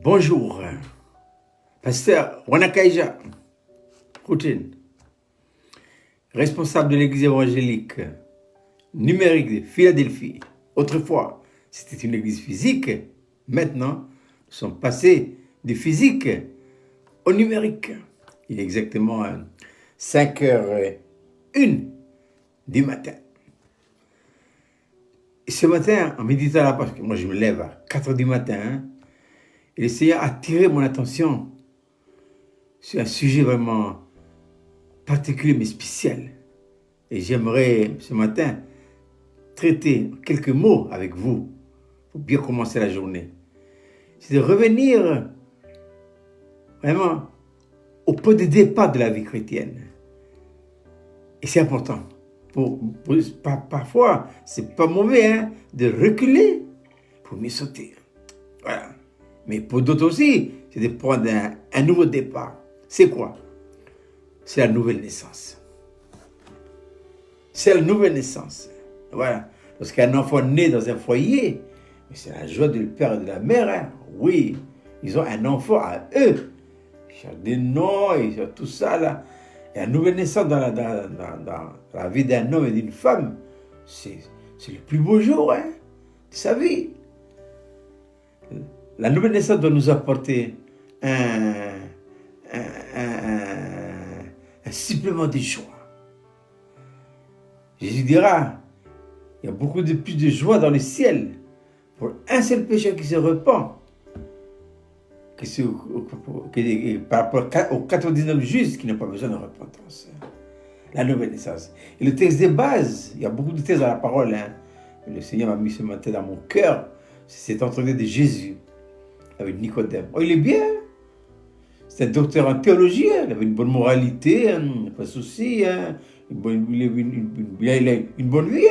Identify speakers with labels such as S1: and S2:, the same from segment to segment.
S1: Bonjour, pasteur Wanakaija Routine, responsable de l'église évangélique numérique de Philadelphie. Autrefois, c'était une église physique. Maintenant, nous sommes passés du physique au numérique. Il est exactement 5h01 du matin. Et ce matin, en méditant là, parce que moi je me lève à 4h du matin, et le Seigneur a attiré mon attention sur un sujet vraiment particulier mais spécial. Et j'aimerais ce matin traiter quelques mots avec vous pour bien commencer la journée. C'est de revenir vraiment au point de départ de la vie chrétienne. Et c'est important. Parfois, c'est pas mauvais de reculer pour mieux sauter. Voilà. Mais pour d'autres aussi, c'est de prendre un nouveau départ. C'est quoi? C'est la nouvelle naissance. C'est la nouvelle naissance. Voilà. Lorsqu'un enfant naît dans un foyer, c'est la joie du père et de la mère. Hein. Oui, ils ont un enfant à eux. Ils ont des noms, ils ont tout ça là. Et la nouvelle naissance dans la vie d'un homme et d'une femme, c'est le plus beau jour de sa vie. La nouvelle naissance doit nous apporter un supplément de joie. Jésus dira, il y a beaucoup de plus de joie dans le ciel pour un seul pécheur qui se repent par rapport aux 99 justes qui n'ont pas besoin de repentance. La nouvelle naissance. Et le texte de base, il y a beaucoup de textes dans la parole. Le Seigneur m'a mis ce matin dans mon cœur. C'est cet entretien de Jésus avec Nicodème. Oh, il est bien. C'est un docteur en théologie. Il avait une bonne moralité, pas de souci. Il a une bonne vie.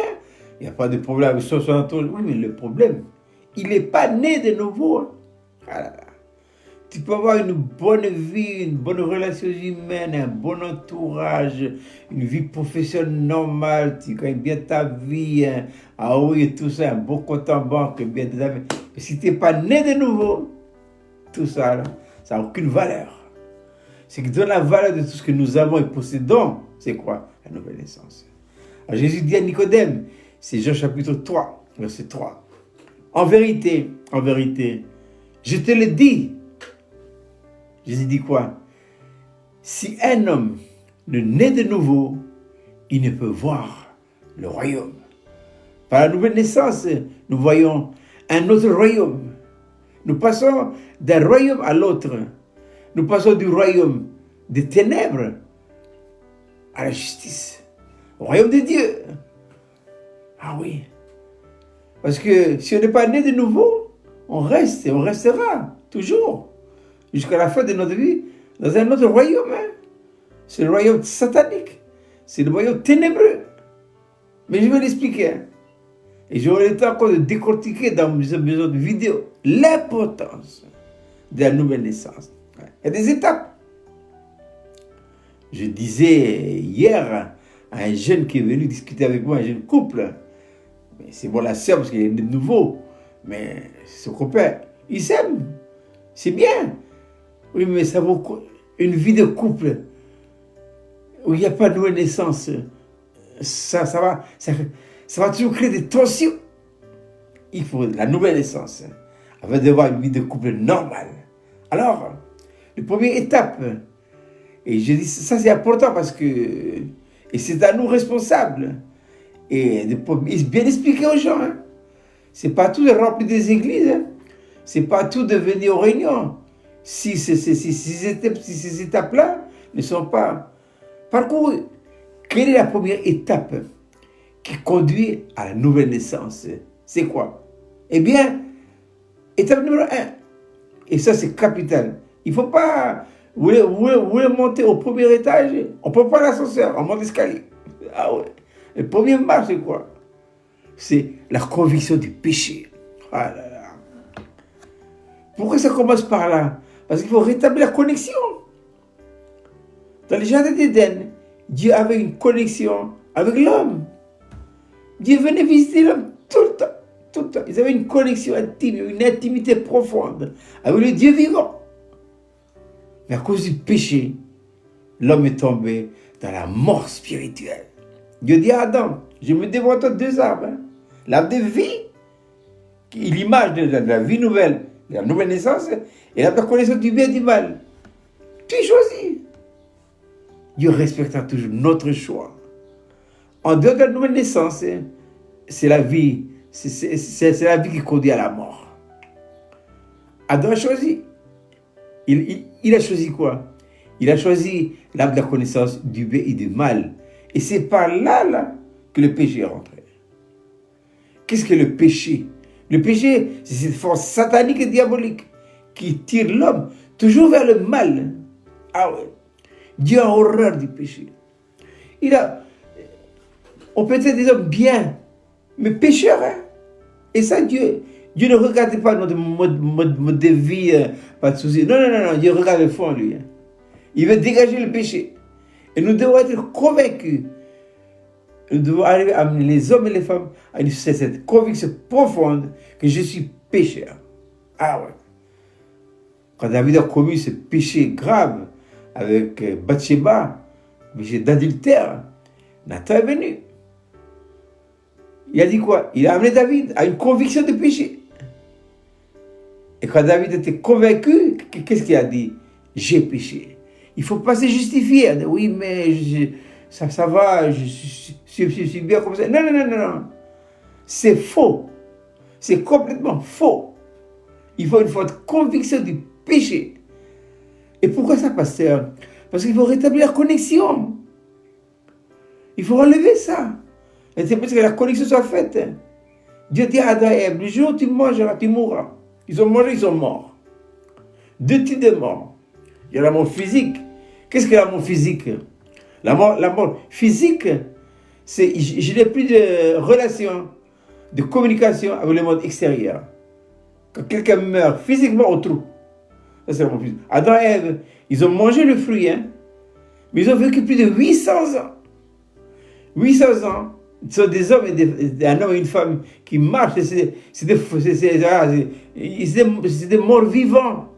S1: Il n'y a pas de problème avec son entourage. Oui, mais le problème, il n'est pas né de nouveau. Ah là là. Tu peux avoir une bonne vie, une bonne relation humaine, un bon entourage, une vie professionnelle normale, tu gagnes bien ta vie, ah oui, tout ça, un beau compte en banque, bien des amis. Mais si tu n'es pas né de nouveau, tout ça, là, ça n'a aucune valeur. Ce qui donne la valeur de tout ce que nous avons et possédons, c'est quoi? La nouvelle naissance. Alors Jésus dit à Nicodème, c'est Jean chapitre 3, verset 3. En vérité, je te le dis. Jésus dit quoi? Si un homme ne naît de nouveau, il ne peut voir le royaume. Par la nouvelle naissance, nous voyons un autre royaume. Nous passons d'un royaume à l'autre. Nous passons du royaume des ténèbres à la justice. Au royaume de Dieu. Ah oui. Parce que si on n'est pas né de nouveau, on reste et on restera toujours. Jusqu'à la fin de notre vie, dans un autre royaume. C'est le royaume satanique. C'est le royaume ténébreux. Mais je vais l'expliquer. Et j'aurai le temps encore de décortiquer dans mes autres vidéos l'importance de la nouvelle naissance. Il y a des étapes. Je disais hier à un jeune qui est venu discuter avec moi, un jeune couple. Mais c'est bon la sœur parce qu'il est de nouveau. Mais son copain, il s'aime. C'est bien. Oui, mais ça vaut une vie de couple où il n'y a pas de nouvelle naissance. Ça va toujours créer des tensions. Il faut la nouvelle naissance afin d'avoir une vie de couple normale. Alors, la première étape, et je dis ça c'est important parce que, et c'est à nous responsables, et de bien expliquer aux gens. C'est pas tout de remplir des églises, c'est pas tout de venir aux réunions. Si ces étapes-là ne sont pas parcourues, quelle est la première étape qui conduit à la nouvelle naissance? C'est quoi? Eh bien, étape numéro 1, et ça c'est capital. Il ne faut pas, vous voulez monter au premier étage, on ne prend pas l'ascenseur, on monte l'escalier. Ah ouais. Le premier marche, c'est quoi? C'est la conviction du péché. Ah là là. Pourquoi ça commence par là? Parce qu'il faut rétablir la connexion. Dans le jardin d'Éden, Dieu avait une connexion avec l'homme. Dieu venait visiter l'homme tout le temps. tout le temps. Ils avaient une connexion intime, une intimité profonde avec le Dieu vivant. Mais à cause du péché, l'homme est tombé dans la mort spirituelle. Dieu dit à Adam, je me devant toi deux arbres. L'arbre de vie, qui est l'image de la vie nouvelle, de la nouvelle naissance, et l'arbre de connaissance du bien et du mal. Tu choisis. Dieu respectera toujours notre choix. En dehors de la nouvelle naissance, c'est la vie, c'est la vie qui conduit à la mort. Adam a choisi. Il a choisi quoi? Il a choisi l'arbre de la connaissance du bien et du mal. Et c'est par là que le péché est rentré. Qu'est-ce que le péché? Le péché, c'est cette force satanique et diabolique qui tire l'homme toujours vers le mal. Ah ouais. Dieu a horreur du péché. On peut être des hommes bien, mais pécheurs. Hein? Et ça, Dieu ne regarde pas notre mode de vie, pas de souci. Non, Dieu regarde le fond, lui. Hein? Il veut dégager le péché. Et nous devons être convaincus. Nous devons arriver à amener les hommes et les femmes à cette conviction profonde que je suis pécheur. Ah ouais. Quand David a commis ce péché grave avec Bathsheba, péché d'adultère, Nathan est venu. Il a dit quoi? Il a amené David à une conviction de péché. Et quand David était convaincu, qu'est-ce qu'il a dit? J'ai péché. Il ne faut pas se justifier. Oui, mais ça va, je suis bien comme ça. Non. C'est faux. C'est complètement faux. Il faut une forte conviction du péché. Et pourquoi ça, pasteur? Parce qu'il faut rétablir la connexion. Il faut relever ça. Et c'est parce que la connexion soit faite. Dieu dit à Adam et Ève, le jour où tu mangeras, tu mourras. Ils ont mangé, ils sont morts. Deux types de morts. Il y a la mort physique. Qu'est-ce que la mort physique? La mort physique, c'est je n'ai plus de relation, de communication avec le monde extérieur. Quand quelqu'un meurt physiquement au trou, ça c'est la mort physique. Adam et Ève, ils ont mangé le fruit, hein, mais ils ont vécu plus de 800 ans. 800 ans, ce sont des hommes et un homme et une femme qui marchent, c'est des morts vivants.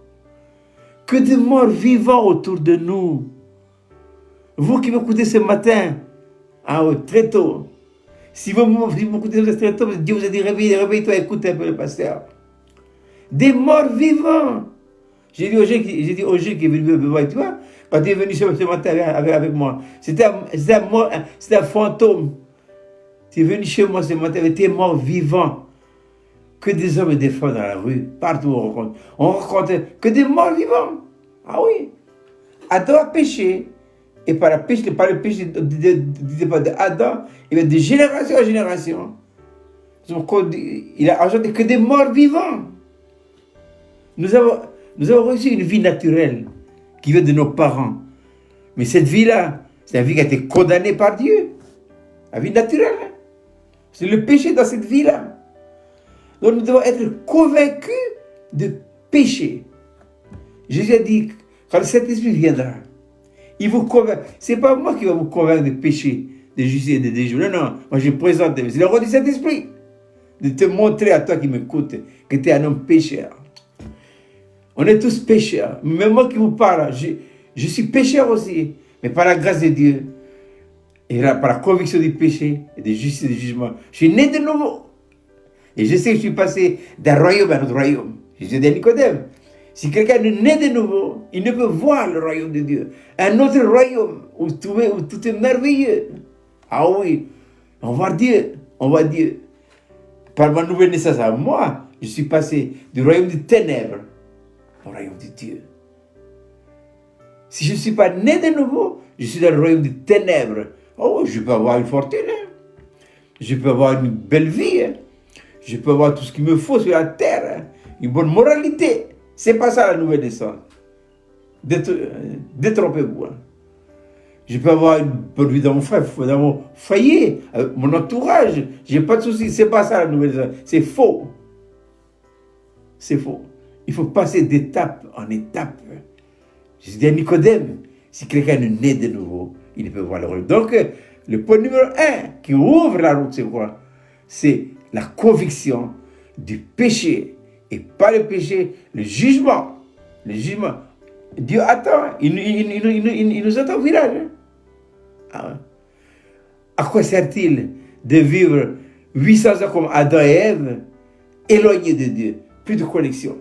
S1: Que de morts vivants autour de nous. Vous qui m'écoutez ce matin, très tôt, si vous m'écoutez très tôt, Dieu vous a dit réveille-toi, écoute un peu le pasteur. Des morts vivants. J'ai dit au G qui est venu me voir, tu vois, quand tu es venu ce matin avec moi, c'était un fantôme. Tu es venu chez moi ce matin avec tes morts vivants. Que des hommes et des femmes dans la rue, partout où on rencontre. On rencontre que des morts vivants. Ah oui. Adam a péché. Et par le péché d'Adam, il va de génération en génération. Il a ajouté que des morts vivants. Nous avons reçu une vie naturelle qui vient de nos parents. Mais cette vie-là, c'est la vie qui a été condamnée par Dieu. La vie naturelle. C'est le péché dans cette vie-là. Donc nous devons être convaincus de péché. Jésus a dit, quand le Saint-Esprit viendra, il vous convainc. Ce n'est pas moi qui vais vous convaincre de péché, de justice et de déjouer. Non, moi je présente. C'est le rôle du Saint-Esprit. De te montrer à toi qui m'écoute que tu es un homme pécheur. On est tous pécheurs. Même moi qui vous parle, je suis pécheur aussi. Mais par la grâce de Dieu, et par la conviction du péché et de justice et de jugement, je suis né de nouveau. Et je sais que je suis passé d'un royaume à un autre royaume. Jésus dit à Nicodème, si quelqu'un est né de nouveau, il ne peut voir le royaume de Dieu. Un autre royaume où tout est merveilleux. Ah oui, on voit Dieu. Par ma nouvelle naissance à moi, je suis passé du royaume des ténèbres au royaume de Dieu. Si je ne suis pas né de nouveau, je suis dans le royaume des ténèbres. Oh, je peux avoir une fortune. Hein. Je peux avoir une belle vie. Hein. Je peux avoir tout ce qu'il me faut sur la terre. Hein. Une bonne moralité. C'est pas ça la nouvelle naissance. Détrompez-vous. Hein. Je peux avoir une bonne vie dans mon foyer, avec mon entourage. J'ai pas de soucis. C'est pas ça la nouvelle naissance. C'est faux. C'est faux. Il faut passer d'étape en étape. Je dis à Nicodème, si quelqu'un est né de nouveau, il peut voir le royaume. Donc, le point numéro 1 qui ouvre la route, c'est quoi? C'est la conviction du péché. Et pas le péché, le jugement. Le jugement. Dieu attend, il nous attend au village. Hein? Ah ouais. À quoi sert-il de vivre 800 ans comme Adam et Ève, éloignés de Dieu? Plus de connexion.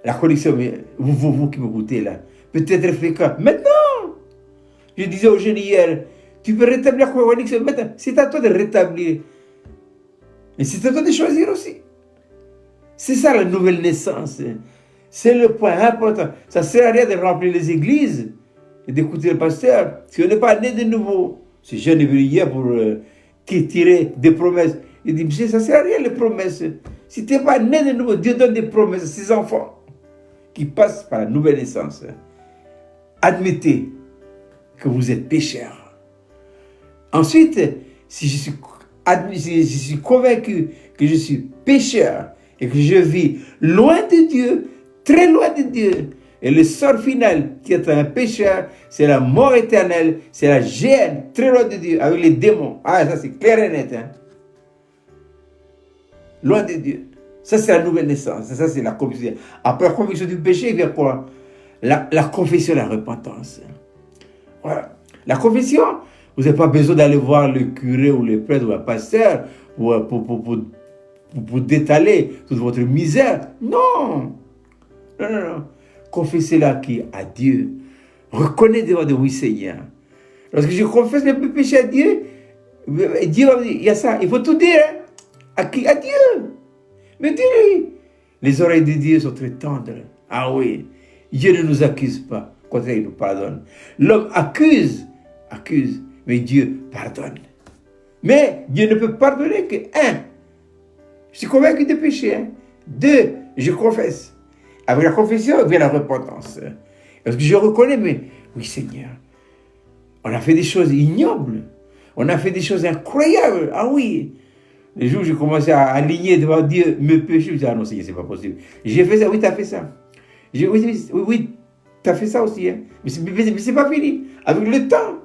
S1: La connexion, vous qui m'écoutez là, peut-être fréquent. Maintenant, je disais aux jeunes hier, tu peux rétablir la connexion maintenant. C'est à toi de rétablir. Et c'est à toi de choisir aussi. C'est ça la nouvelle naissance. C'est le point important. Ça ne sert à rien de remplir les églises et d'écouter le pasteur. Si on n'est pas né de nouveau, ce jeune est venu hier pour tirer des promesses. Il dit, monsieur, ça ne sert à rien les promesses. Si tu n'es pas né de nouveau, Dieu donne des promesses à ses enfants qui passent par la nouvelle naissance. Admettez que vous êtes pécheur. Ensuite, si je suis convaincu que je suis pécheur et que je vis loin de Dieu, très loin de Dieu, et le sort final qui est un pécheur, c'est la mort éternelle, c'est la géhenne, très loin de Dieu, avec les démons. Ah, ça c'est clair et net. Hein? Loin de Dieu. Ça c'est la nouvelle naissance, ça c'est la conviction. Après la conviction du péché, il vient quoi? La confession, la repentance. Voilà. La confession, vous n'avez pas besoin d'aller voir le curé ou le prêtre ou le pasteur pour détaler toute votre misère. Non. Non, non, non. Confessez-la qui à Dieu. Reconnaissez devant Dieu, oui Seigneur. Lorsque je confesse mes péchés à Dieu, Dieu va me dire, il y a ça, il faut tout dire. Hein? À qui? À Dieu. Mais dis-lui. Les oreilles de Dieu sont très tendres. Ah oui. Dieu ne nous accuse pas. Au contraire, il nous pardonne. L'homme accuse, mais Dieu pardonne. Mais Dieu ne peut pardonner que un. Je suis convaincu de péché. Hein. Deux, je confesse. Avec la confession vient la repentance. Parce que je reconnais, mais oui Seigneur, on a fait des choses ignobles. On a fait des choses incroyables. Ah oui. Les jours où j'ai commencé à aligner devant Dieu mes péchés, je me dis, ah non Seigneur, c'est pas possible. J'ai fait ça, oui, tu as fait ça. Oui, tu as fait ça aussi. Hein. Mais c'est pas fini. Avec le temps,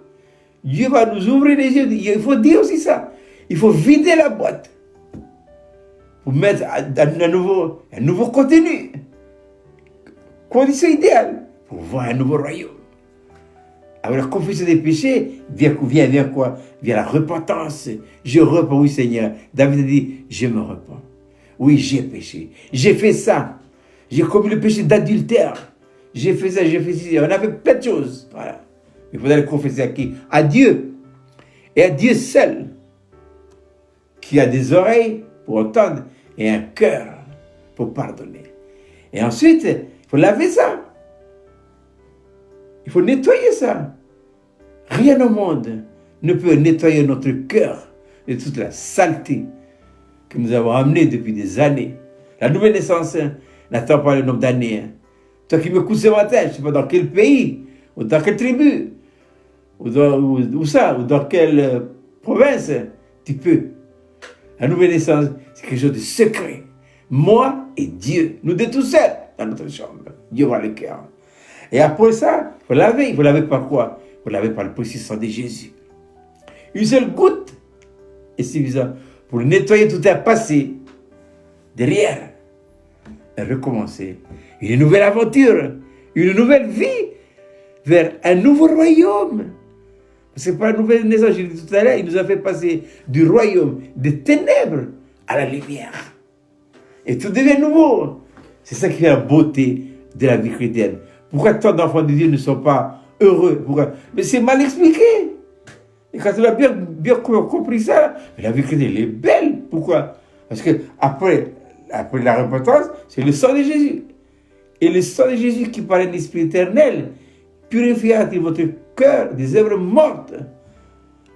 S1: Dieu va nous ouvrir les yeux. Il faut dire aussi ça. Il faut vider la boîte pour mettre un nouveau contenu. Condition idéale pour voir un nouveau royaume. Avec la confession des péchés, vient quoi? Vient la repentance. Je repens, oui Seigneur. David a dit, je me repens. Oui, j'ai péché. J'ai fait ça. J'ai commis le péché d'adultère. J'ai fait ça, j'ai fait ci. On a fait plein de choses. Voilà. Il faudrait le confesser à qui? À Dieu. Et à Dieu seul. Qui a des oreilles pour entendre et un cœur pour pardonner. Et ensuite, il faut laver ça. Il faut nettoyer ça. Rien au monde ne peut nettoyer notre cœur de toute la saleté que nous avons amenée depuis des années. La nouvelle naissance n'attend pas le nombre d'années. Toi qui m'écoutes ce matin, je ne sais pas dans quel pays, ou dans quelle tribu, ou dans quelle province, tu peux. La nouvelle naissance, c'est quelque chose de secret. Moi et Dieu, nous deux tout seuls dans notre chambre. Dieu voit le cœur. Et après ça, il faut laver. Il faut laver par quoi? Il faut laver par le précieux sang de Jésus. Une seule goutte est suffisante pour nettoyer tout un passé derrière. Et recommencer une nouvelle aventure, une nouvelle vie vers un nouveau royaume. C'est pas une nouvelle naissance, j'ai dit tout à l'heure, il nous a fait passer du royaume des ténèbres à la lumière. Et tout devient nouveau. C'est ça qui fait la beauté de la vie chrétienne. Pourquoi tant d'enfants de Dieu ne sont pas heureux? Pourquoi? Mais c'est mal expliqué. Et quand on a bien compris ça, la vie chrétienne elle est belle. Pourquoi? Parce que après la repentance, c'est le sang de Jésus. Et le sang de Jésus qui par un esprit éternel purifiera votre cœur des œuvres mortes,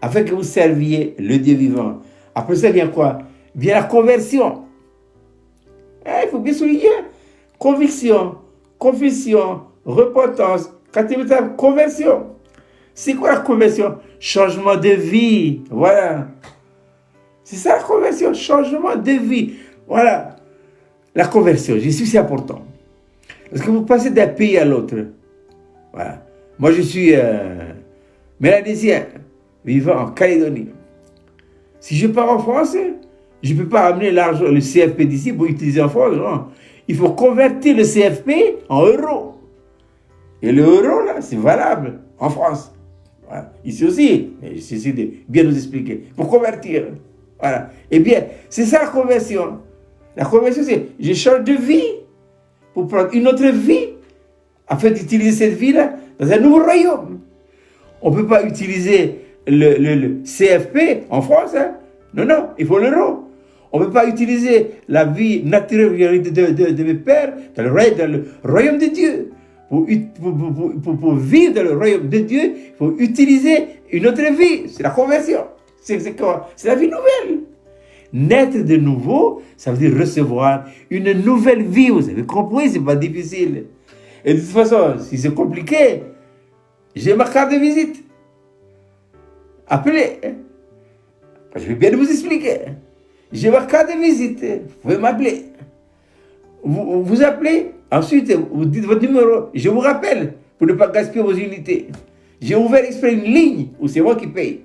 S1: afin que vous serviez le Dieu vivant. Après ça vient quoi? Vient la conversion. Il faut bien souligner. Conviction, confession, repentance, quatrième étape, conversion. C'est quoi la conversion? Changement de vie. Voilà. C'est ça la conversion, changement de vie. Voilà. La conversion, je suis, c'est important. Parce que vous passez d'un pays à l'autre. Voilà. Moi, je suis mélanésien, vivant en Calédonie. Si je pars en France, Je ne peux pas amener l'argent, le CFP d'ici pour utiliser en France. Non. Il faut convertir le CFP en euros. Et le euro, là, c'est valable en France. Voilà. Ici aussi, j'essaie de bien nous expliquer. Pour convertir. Voilà. Eh bien, c'est ça la conversion. La conversion, c'est je change de vie pour prendre une autre vie afin d'utiliser cette vie-là dans un nouveau royaume. On ne peut pas utiliser le CFP en France. Hein? Non, il faut l'euro. On ne peut pas utiliser la vie naturelle de mes pères dans le royaume de Dieu. Pour vivre dans le royaume de Dieu, il faut utiliser une autre vie. C'est la conversion. C'est quoi? C'est la vie nouvelle. Naître de nouveau, ça veut dire recevoir une nouvelle vie. Vous avez compris, c'est pas difficile. Et de toute façon, si c'est compliqué, j'ai ma carte de visite. Appelez. Je vais bien vous expliquer. J'ai ma carte de visite. Vous pouvez m'appeler. Vous appelez. Ensuite, vous dites votre numéro. Je vous rappelle pour ne pas gaspiller vos unités. J'ai ouvert exprès une ligne où c'est moi qui paye.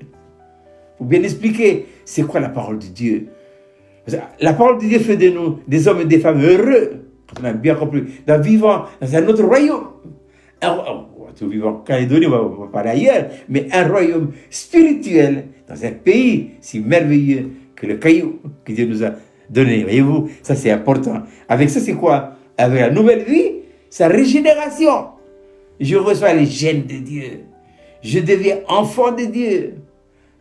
S1: Pour bien expliquer c'est quoi la parole de Dieu. La parole de Dieu fait de nous des hommes et des femmes heureux. On a bien compris. Vivant dans un autre royaume. Vivant en Calédonie, on va parler ailleurs. Mais un royaume spirituel dans un pays si merveilleux que le caillou que Dieu nous a donné. Voyez-vous, ça c'est important. Avec ça, c'est quoi? Avec la nouvelle vie, sa régénération. Je reçois les gènes de Dieu. Je deviens enfant de Dieu.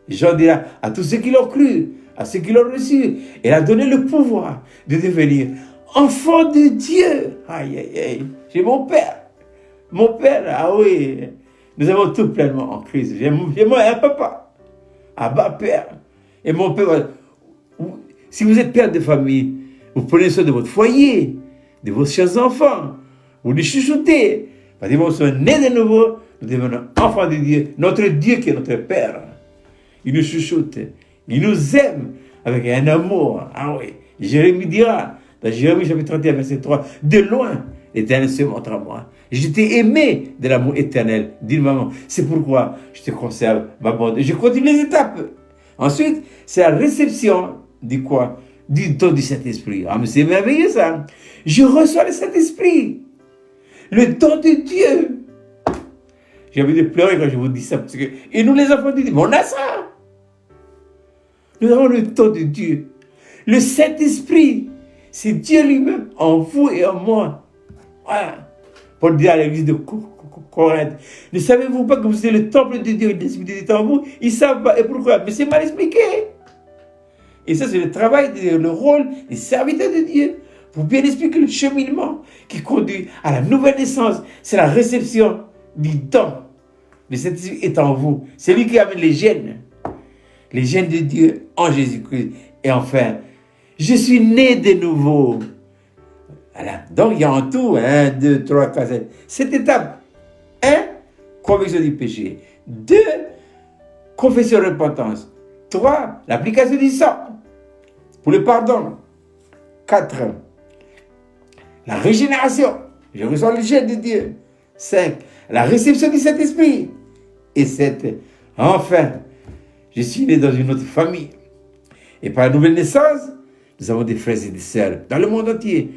S1: Jean dira à tous ceux qui l'ont cru, à ceux qui l'ont reçu, il a donné le pouvoir de devenir enfant de Dieu. Aïe, aïe, aïe. J'ai mon père. Mon père, ah oui. Nous avons tout pleinement en Christ. J'ai moi un papa. Abba, père. Et mon père, si vous êtes père de famille, vous prenez soin de votre foyer, de vos chers enfants, vous les chuchotez. Parce que nous sommes nés de nouveau, nous devenons enfants de Dieu, notre Dieu qui est notre Père. Il nous chuchote, il nous aime avec un amour. Ah oui, Jérémie dira, dans Jérémie chapitre 31, verset 3, de loin, l'Éternel se montre à moi. Je t'ai aimé de l'amour éternel, dit maman. C'est pourquoi je te conserve ma bonté. Je continue les étapes. Ensuite, c'est la réception du quoi? Du don du Saint-Esprit. Ah, mais c'est merveilleux ça. Je reçois le Saint-Esprit. Le don de Dieu. J'ai envie de pleurer quand je vous dis ça. Parce que, et nous les enfants de Dieu, on a ça. Nous avons le don de Dieu. Le Saint-Esprit, c'est Dieu lui-même en vous et en moi. Voilà. Pour dire à l'église de Corinthe, ne savez-vous pas que vous êtes le temple de Dieu et l'Esprit de Dieu est en vous? Ils ne savent pas. Et pourquoi? Mais c'est mal expliqué. Et ça, c'est le travail, le rôle des serviteurs de Dieu. Pour bien expliquer le cheminement qui conduit à la nouvelle naissance. C'est la réception du don. Le Saint-Esprit est en vous. C'est lui qui amène les gènes. Les gènes de Dieu en Jésus-Christ. Et enfin, je suis né de nouveau. Voilà. Donc, il y a en tout 1, 2, 3, 4, 7. Cette étape. 1, conviction du péché. 2, confession de repentance. 3, l'application du sang pour le pardon. 4, la régénération. Je reçois le gène de Dieu. 5, la réception du Saint-Esprit. Et 7, enfin, je suis né dans une autre famille. Et par la nouvelle naissance, nous avons des frères et des sœurs dans le monde entier.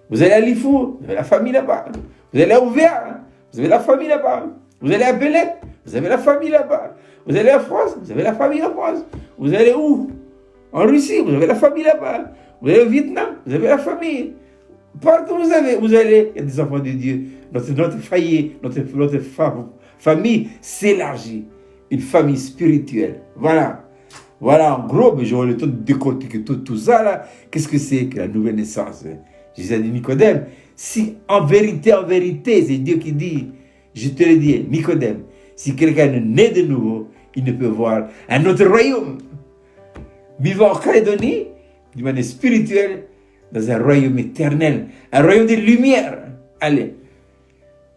S1: Vous allez à Lifou, vous avez la famille là-bas. Vous allez à Ouvert, vous avez la famille là-bas. Vous allez à Belek, vous avez la famille là-bas. Vous allez en France, vous avez la famille en France. Vous allez où? En Russie, vous avez la famille là-bas. Vous allez au Vietnam, vous avez la famille. Partout où vous allez, il y a des enfants de Dieu. Notre foyer, notre famille s'élargit. Une famille spirituelle. Voilà. Voilà, en gros, mais j'aurai le temps de décortiquer tout ça là. Qu'est-ce que c'est que la nouvelle naissance? Jésus a dit Nicodème, si en vérité, c'est Dieu qui dit, je te le dis, Nicodème, si quelqu'un est né de nouveau, il ne peut voir un autre royaume. Vivant en Calédonie, d'une manière spirituelle, dans un royaume éternel, un royaume de lumière. Allez,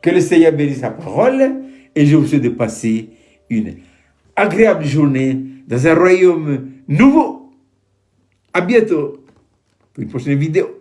S1: que le Seigneur bénisse sa parole, et je vous souhaite de passer une agréable journée dans un royaume nouveau. À bientôt pour une prochaine vidéo.